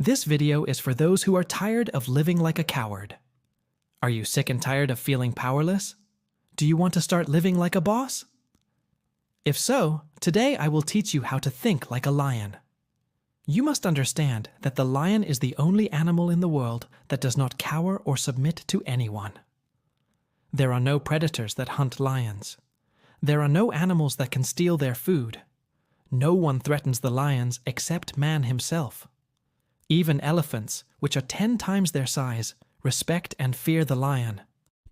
This video is for those who are tired of living like a coward. Are you sick and tired of feeling powerless? Do you want to start living like a boss? If so, today I will teach you how to think like a lion. You must understand that the lion is the only animal in the world that does not cower or submit to anyone. There are no predators that hunt lions. There are no animals that can steal their food. No one threatens the lions except man himself. Even elephants, which are 10 times their size, respect and fear the lion.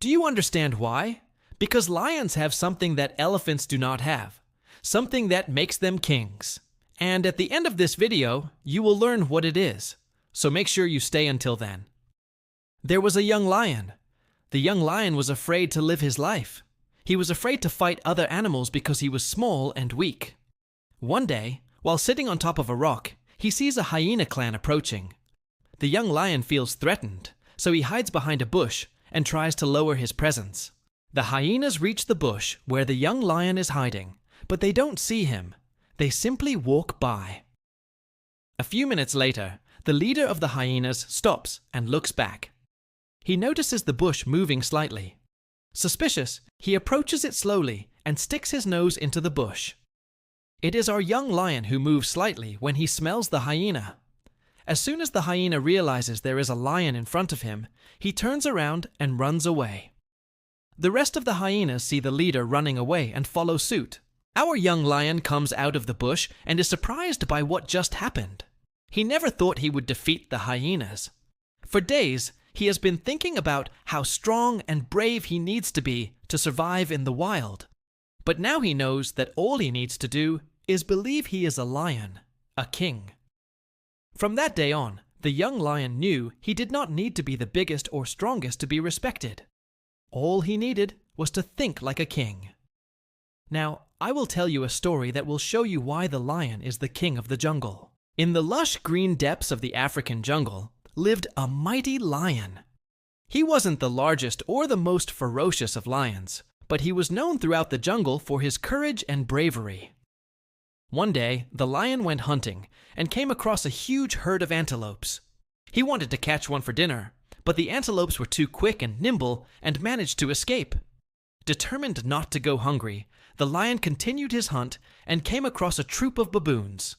Do you understand why? Because lions have something that elephants do not have, something that makes them kings. And at the end of this video, you will learn what it is, so make sure you stay until then. There was a young lion. The young lion was afraid to live his life. He was afraid to fight other animals because he was small and weak. One day, while sitting on top of a rock, he sees a hyena clan approaching. The young lion feels threatened, so he hides behind a bush and tries to lower his presence. The hyenas reach the bush where the young lion is hiding, but they don't see him. They simply walk by. A few minutes later, the leader of the hyenas stops and looks back. He notices the bush moving slightly. Suspicious, he approaches it slowly and sticks his nose into the bush. It is our young lion who moves slightly when he smells the hyena. As soon as the hyena realizes there is a lion in front of him, he turns around and runs away. The rest of the hyenas see the leader running away and follow suit. Our young lion comes out of the bush and is surprised by what just happened. He never thought he would defeat the hyenas. For days, he has been thinking about how strong and brave he needs to be to survive in the wild. But now he knows that all he needs to do is believe he is a lion, a king. From that day on, the young lion knew he did not need to be the biggest or strongest to be respected. All he needed was to think like a king. Now, I will tell you a story that will show you why the lion is the king of the jungle. In the lush green depths of the African jungle lived a mighty lion. He wasn't the largest or the most ferocious of lions, but he was known throughout the jungle for his courage and bravery. One day, the lion went hunting and came across a huge herd of antelopes. He wanted to catch one for dinner, but the antelopes were too quick and nimble and managed to escape. Determined not to go hungry, the lion continued his hunt and came across a troop of baboons.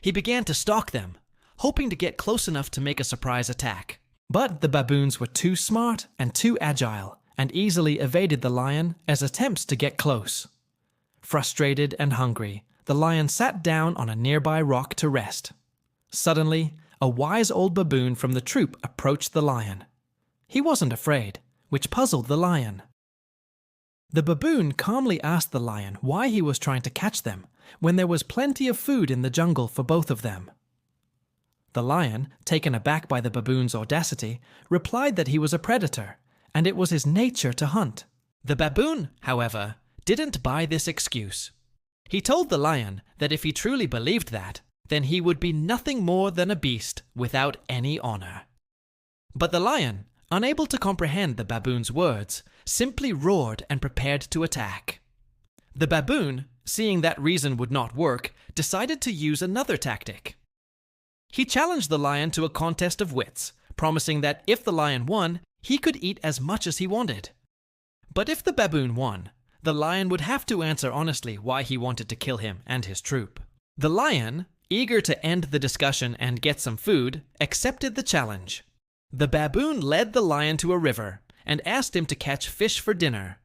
He began to stalk them, hoping to get close enough to make a surprise attack. But the baboons were too smart and too agile, and easily evaded the lion as attempts to get close. Frustrated and hungry, the lion sat down on a nearby rock to rest. Suddenly, a wise old baboon from the troop approached the lion. He wasn't afraid, which puzzled the lion. The baboon calmly asked the lion why he was trying to catch them when there was plenty of food in the jungle for both of them. The lion, taken aback by the baboon's audacity, replied that he was a predator, and it was his nature to hunt. The baboon, however, didn't buy this excuse. He told the lion that if he truly believed that, then he would be nothing more than a beast without any honor. But the lion, unable to comprehend the baboon's words, simply roared and prepared to attack. The baboon, seeing that reason would not work, decided to use another tactic. He challenged the lion to a contest of wits, promising that if the lion won, he could eat as much as he wanted. But if the baboon won, the lion would have to answer honestly why he wanted to kill him and his troop. The lion, eager to end the discussion and get some food, accepted the challenge. The baboon led the lion to a river and asked him to catch fish for dinner.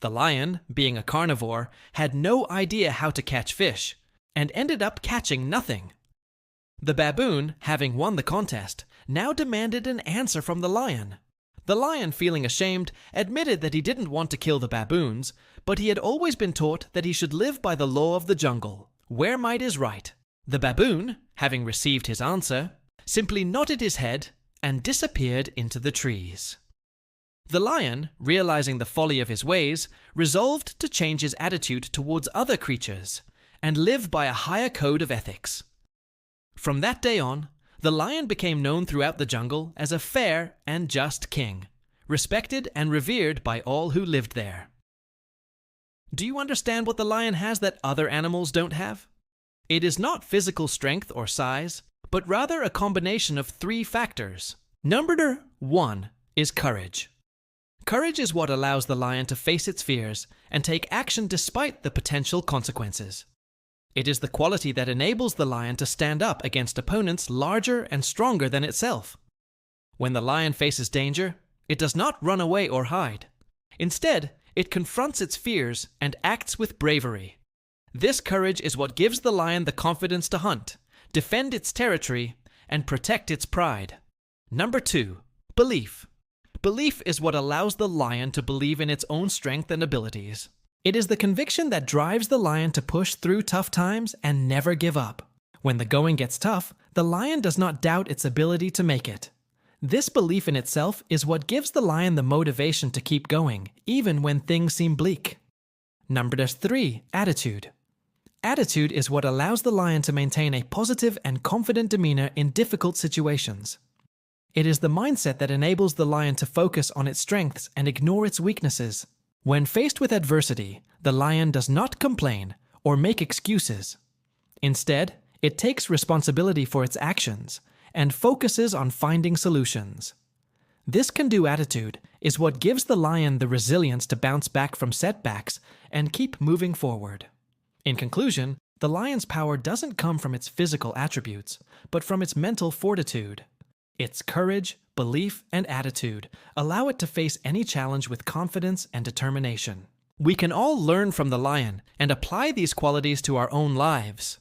The lion, being a carnivore, had no idea how to catch fish, and ended up catching nothing. The baboon, having won the contest, now demanded an answer from the lion. The lion, feeling ashamed, admitted that he didn't want to kill the baboons, but he had always been taught that he should live by the law of the jungle, where might is right. The baboon, having received his answer, simply nodded his head and disappeared into the trees. The lion, realizing the folly of his ways, resolved to change his attitude towards other creatures and live by a higher code of ethics. From that day on, the lion became known throughout the jungle as a fair and just king, respected and revered by all who lived there. Do you understand what the lion has that other animals don't have? It is not physical strength or size, but rather a combination of 3 factors. Number 1 is courage. Courage is what allows the lion to face its fears and take action despite the potential consequences. It is the quality that enables the lion to stand up against opponents larger and stronger than itself. When the lion faces danger, it does not run away or hide. Instead, it confronts its fears and acts with bravery. This courage is what gives the lion the confidence to hunt, defend its territory, and protect its pride. Number 2, belief. Belief is what allows the lion to believe in its own strength and abilities. It is the conviction that drives the lion to push through tough times and never give up. When the going gets tough, the lion does not doubt its ability to make it. This belief in itself is what gives the lion the motivation to keep going, even when things seem bleak. Number 3, attitude. Attitude is what allows the lion to maintain a positive and confident demeanor in difficult situations. It is the mindset that enables the lion to focus on its strengths and ignore its weaknesses. When faced with adversity, the lion does not complain or make excuses. Instead, it takes responsibility for its actions and focuses on finding solutions. This can-do attitude is what gives the lion the resilience to bounce back from setbacks and keep moving forward. In conclusion, the lion's power doesn't come from its physical attributes, but from its mental fortitude. Its courage, belief, and attitude allow it to face any challenge with confidence and determination. We can all learn from the lion and apply these qualities to our own lives.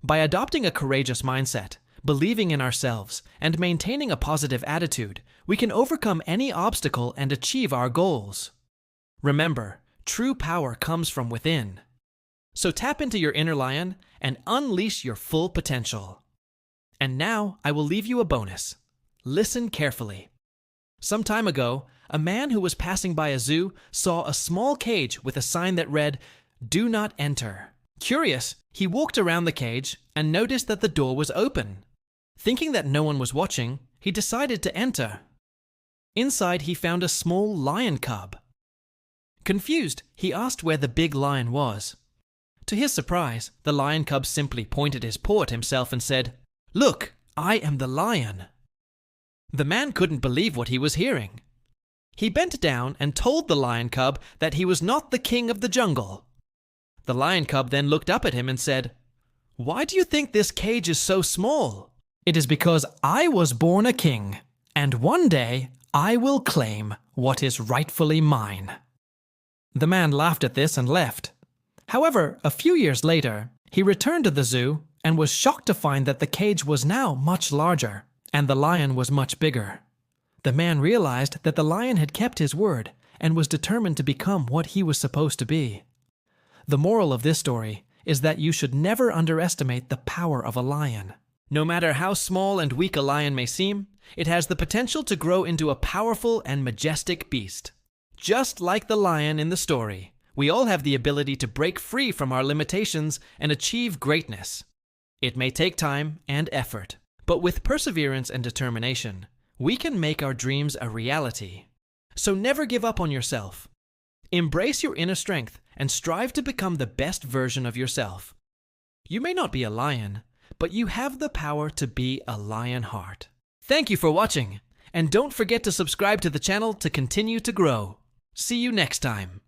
By adopting a courageous mindset, believing in ourselves, and maintaining a positive attitude, we can overcome any obstacle and achieve our goals. Remember, true power comes from within. So tap into your inner lion and unleash your full potential. And now I will leave you a bonus. Listen carefully. Some time ago, a man who was passing by a zoo saw a small cage with a sign that read, "Do not enter." Curious, he walked around the cage and noticed that the door was open. Thinking that no one was watching, he decided to enter. Inside, he found a small lion cub. Confused, he asked where the big lion was. To his surprise, the lion cub simply pointed his paw at himself and said, "Look, I am the lion." The man couldn't believe what he was hearing. He bent down and told the lion cub that he was not the king of the jungle. The lion cub then looked up at him and said, "Why do you think this cage is so small?" "It is because I was born a king, and one day I will claim what is rightfully mine." The man laughed at this and left. However, a few years later, he returned to the zoo and was shocked to find that the cage was now much larger, and the lion was much bigger. The man realized that the lion had kept his word and was determined to become what he was supposed to be. The moral of this story is that you should never underestimate the power of a lion. No matter how small and weak a lion may seem, it has the potential to grow into a powerful and majestic beast. Just like the lion in the story, we all have the ability to break free from our limitations and achieve greatness. It may take time and effort, but with perseverance and determination, we can make our dreams a reality. So never give up on yourself. Embrace your inner strength and strive to become the best version of yourself. You may not be a lion, but you have the power to be a lion heart. Thank you for watching, and don't forget to subscribe to the channel to continue to grow. See you next time.